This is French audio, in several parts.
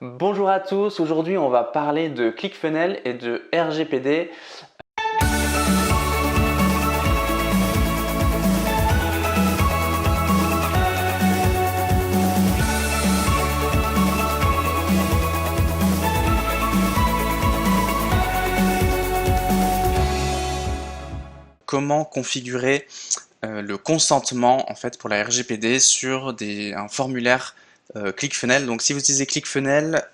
Bonjour à tous, aujourd'hui on va parler de ClickFunnels et de RGPD. Comment configurer le consentement en fait pour la RGPD sur un formulaire ClickFunnels. Donc si vous utilisez ClickFunnels,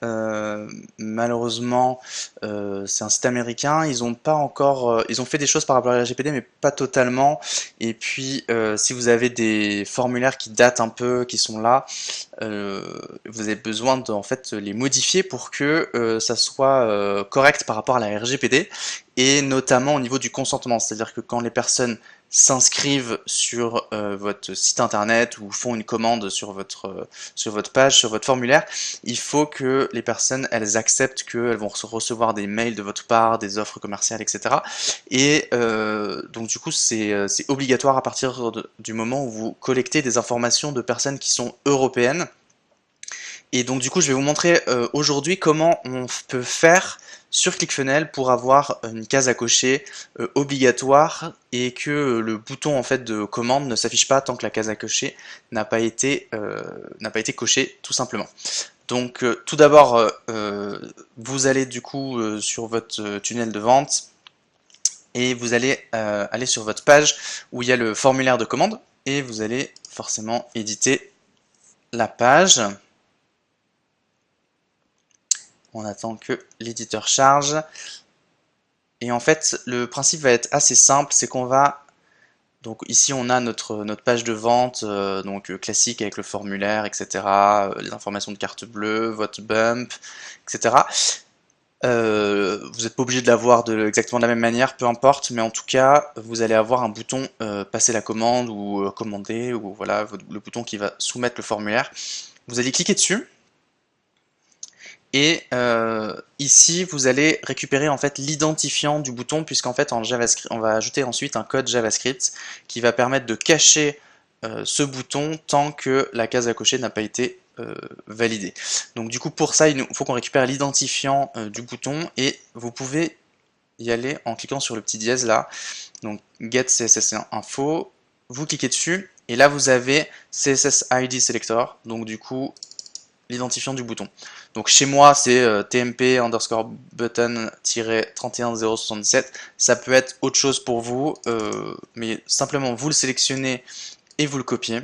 malheureusement c'est un site américain, ils ont pas encore, ils ont fait des choses par rapport à la RGPD mais pas totalement. Et puis si vous avez des formulaires qui datent un peu, qui sont là, vous avez besoin de en fait les modifier pour que ça soit correct par rapport à la RGPD et notamment au niveau du consentement, c'est-à-dire que quand les personnes s'inscrivent sur votre site internet ou font une commande sur votre page, sur votre formulaire, il faut que les personnes elles acceptent qu'elles vont recevoir des mails de votre part, des offres commerciales, etc. Et donc du coup c'est obligatoire à partir du moment où vous collectez des informations de personnes qui sont européennes. Et donc du coup je vais vous montrer aujourd'hui comment on peut faire sur ClickFunnels pour avoir une case à cocher obligatoire et que le bouton en fait de commande ne s'affiche pas tant que la case à cocher n'a pas été cochée tout simplement. Donc tout d'abord vous allez du coup sur votre tunnel de vente et vous allez aller sur votre page où il y a le formulaire de commande et vous allez forcément éditer la page. On attend que l'éditeur charge. Et en fait, le principe va être assez simple, c'est qu'on va... Donc ici, on a notre page de vente, classique avec le formulaire, etc. Les informations de carte bleue, votre bump, etc. Vous n'êtes pas obligé de l'avoir exactement de la même manière, peu importe, mais en tout cas, vous allez avoir un bouton passer la commande ou commander, ou voilà, le bouton qui va soumettre le formulaire. Vous allez cliquer dessus. Et ici, vous allez récupérer en fait l'identifiant du bouton, puisqu'en fait en JavaScript, on va ajouter ensuite un code JavaScript qui va permettre de cacher ce bouton tant que la case à cocher n'a pas été validée. Donc du coup, pour ça, il faut qu'on récupère l'identifiant du bouton et vous pouvez y aller en cliquant sur le petit dièse là. Donc get CSS info, vous cliquez dessus et là vous avez CSS ID selector. Donc du coup, l'identifiant du bouton. Donc chez moi c'est tmp underscore button-31077. Ça peut être autre chose pour vous, mais simplement vous le sélectionnez et vous le copiez.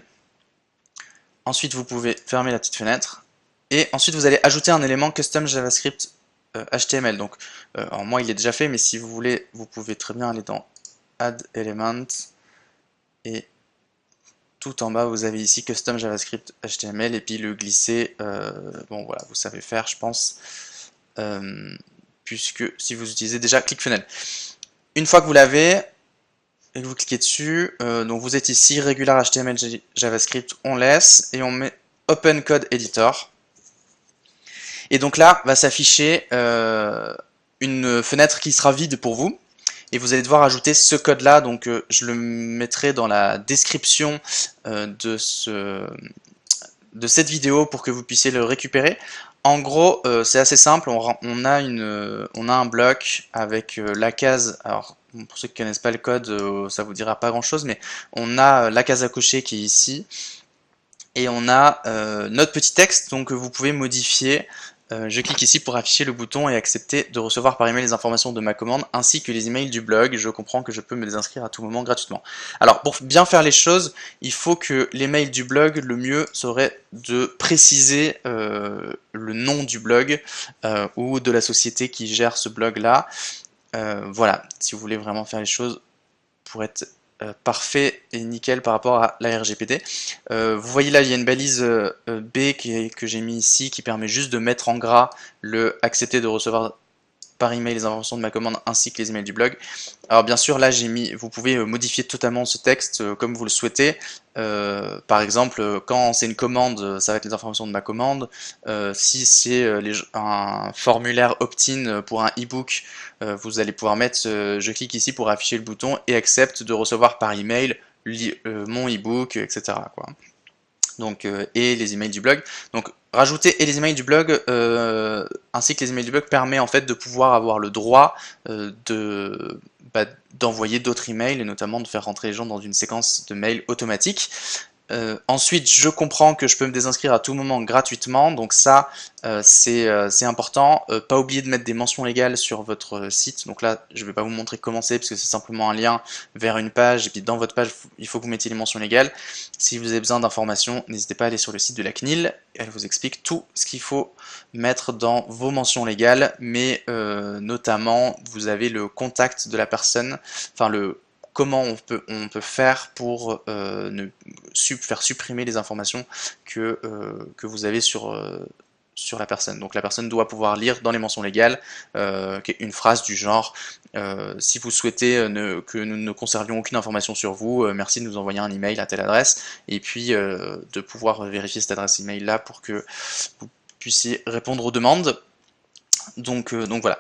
Ensuite vous pouvez fermer la petite fenêtre et ensuite vous allez ajouter un élément custom JavaScript HTML. Donc alors moi il est déjà fait, mais si vous voulez vous pouvez très bien aller dans add element et tout en bas, vous avez ici Custom JavaScript HTML et puis le glisser, bon voilà, vous savez faire, je pense, puisque si vous utilisez déjà ClickFunnels. Une fois que vous l'avez et que vous cliquez dessus, donc vous êtes ici, Regular HTML JavaScript, on laisse et on met Open Code Editor. Et donc là, va s'afficher une fenêtre qui sera vide pour vous. Et vous allez devoir ajouter ce code là, donc je le mettrai dans la description de cette vidéo pour que vous puissiez le récupérer. En gros, c'est assez simple, on a un bloc avec la case, alors pour ceux qui ne connaissent pas le code, ça vous dira pas grand chose, mais on a la case à cocher qui est ici, et on a notre petit texte, donc vous pouvez modifier. Je clique ici pour afficher le bouton et accepter de recevoir par email les informations de ma commande ainsi que les emails du blog. Je comprends que je peux me désinscrire à tout moment gratuitement. Alors pour bien faire les choses, il faut que les mails du blog, le mieux serait de préciser le nom du blog ou de la société qui gère ce blog là. Voilà, si vous voulez vraiment faire les choses pour être parfait et nickel par rapport à la RGPD. Vous voyez là, il y a une balise B que j'ai mis ici qui permet juste de mettre en gras le accepter de recevoir par email les informations de ma commande ainsi que les emails du blog. Alors bien sûr là vous pouvez modifier totalement ce texte comme vous le souhaitez. Par exemple quand c'est une commande, ça va être les informations de ma commande. Si c'est un formulaire opt-in pour un e-book, vous allez pouvoir mettre je clique ici pour afficher le bouton et accepte de recevoir par email mon e-book, etc. quoi. Donc, et les emails du blog. Donc rajouter et les emails du blog ainsi que les emails du blog permet en fait de pouvoir avoir le droit d'envoyer d'autres emails et notamment de faire rentrer les gens dans une séquence de mails automatique. Ensuite, je comprends que je peux me désinscrire à tout moment gratuitement, donc ça, c'est important. Pas oublier de mettre des mentions légales sur votre site. Donc là, je ne vais pas vous montrer comment c'est, parce que c'est simplement un lien vers une page, et puis dans votre page, il faut que vous mettiez les mentions légales. Si vous avez besoin d'informations, n'hésitez pas à aller sur le site de la CNIL, elle vous explique tout ce qu'il faut mettre dans vos mentions légales, mais notamment, vous avez le contact de la personne, enfin comment on peut faire pour faire supprimer les informations que vous avez sur la personne. Donc la personne doit pouvoir lire dans les mentions légales une phrase du genre si vous souhaitez que nous ne conservions aucune information sur vous, merci de nous envoyer un email à telle adresse, et puis de pouvoir vérifier cette adresse email là pour que vous puissiez répondre aux demandes. Donc voilà.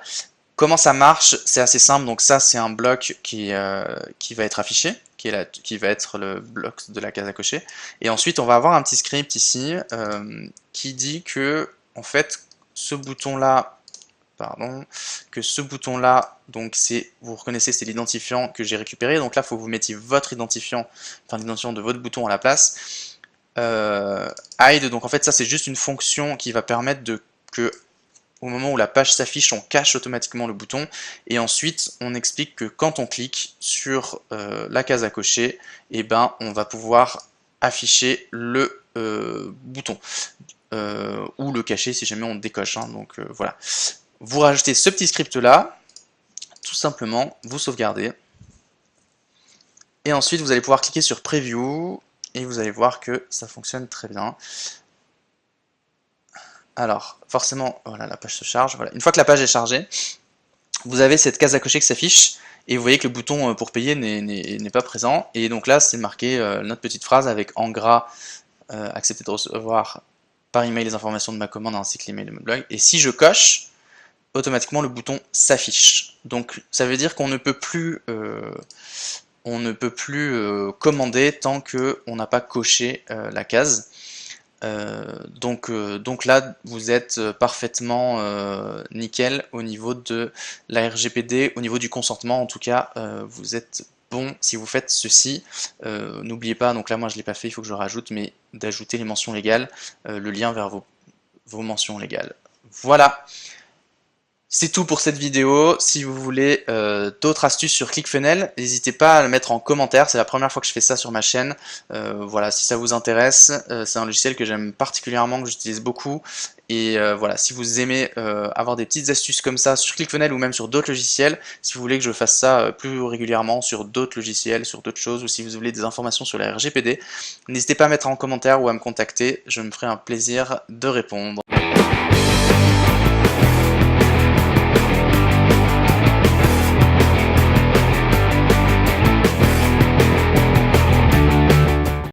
Comment ça marche? C'est assez simple, donc ça c'est un bloc qui va être affiché, qui va être le bloc de la case à cocher. Et ensuite on va avoir un petit script ici qui dit que en fait ce bouton là, donc vous reconnaissez, c'est l'identifiant que j'ai récupéré, donc là il faut que vous mettiez votre identifiant, enfin l'identifiant de votre bouton à la place. Hide, donc en fait ça c'est juste une fonction qui va permettre que au moment où la page s'affiche, on cache automatiquement le bouton, et ensuite on explique que quand on clique sur la case à cocher, et ben on va pouvoir afficher le bouton, ou le cacher si jamais on décoche, hein, donc voilà. Vous rajoutez ce petit script là, tout simplement, vous sauvegardez, et ensuite vous allez pouvoir cliquer sur Preview, et vous allez voir que ça fonctionne très bien. Alors, forcément, voilà, la page se charge. Voilà. Une fois que la page est chargée, vous avez cette case à cocher qui s'affiche, et vous voyez que le bouton pour payer n'est pas présent. Et donc là, c'est marqué notre petite phrase avec en gras accepter de recevoir par email les informations de ma commande ainsi que l'email de mon blog. Et si je coche, automatiquement le bouton s'affiche. Donc ça veut dire qu'on ne peut plus commander tant qu'on n'a pas coché la case. Donc là, vous êtes parfaitement nickel au niveau de la RGPD, au niveau du consentement en tout cas, vous êtes bon si vous faites ceci. N'oubliez pas, donc là moi je ne l'ai pas fait, il faut que je le rajoute, mais d'ajouter les mentions légales, le lien vers vos mentions légales. Voilà! C'est tout pour cette vidéo. Si vous voulez d'autres astuces sur ClickFunnels, n'hésitez pas à le mettre en commentaire. C'est la première fois que je fais ça sur ma chaîne. Voilà, si ça vous intéresse, c'est un logiciel que j'aime particulièrement, que j'utilise beaucoup. Et voilà, si vous aimez avoir des petites astuces comme ça sur ClickFunnels ou même sur d'autres logiciels, si vous voulez que je fasse ça plus régulièrement sur d'autres logiciels, sur d'autres choses, ou si vous voulez des informations sur la RGPD, n'hésitez pas à mettre en commentaire ou à me contacter. Je me ferai un plaisir de répondre.